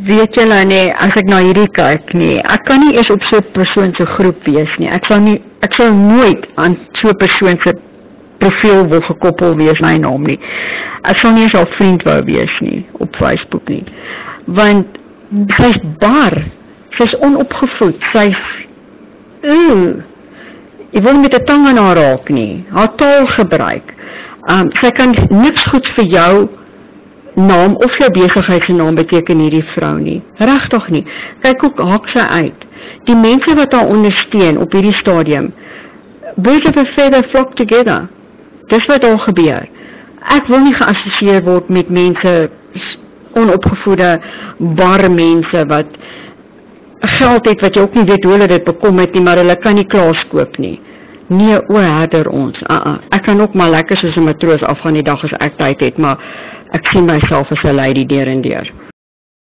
weet julle nee, as ek na hierdie kyk nie, ek kan nie eers op so 'n persoon se groep wees nie. Ek sal nooit aan so 'n persoon se profiel wil gekoppel wees my naam nie. Ek sal nie eens al vriend wou wees nie op Facebook nie. Want sy's bar, sy's onopgevoed, sy's jy wil met 'n tang aan haar raak nie, haar taalgebruik. Sy kan niks goeds vir jou naam of jou besigheidsnaam beteken hierdie vrou nie. Regtig nie. Kyk hoe haak sy uit. Die mense wat haar ondersteun op hierdie stadium, birds of a feather flock together. Dis wat al gebeur. Ek wil nie geassosieer word met mense, onopgevoede, bar mense wat geld het wat jy ook nie weet hoe hulle dit bekom het nie, maar hulle kan nie klaas koop nie. Nee, herder ons. Ek kan ook maar lekker soos 'n matroos afgaan die dag as ek tyd het, maar ek sien myself as 'n lady deur en deur.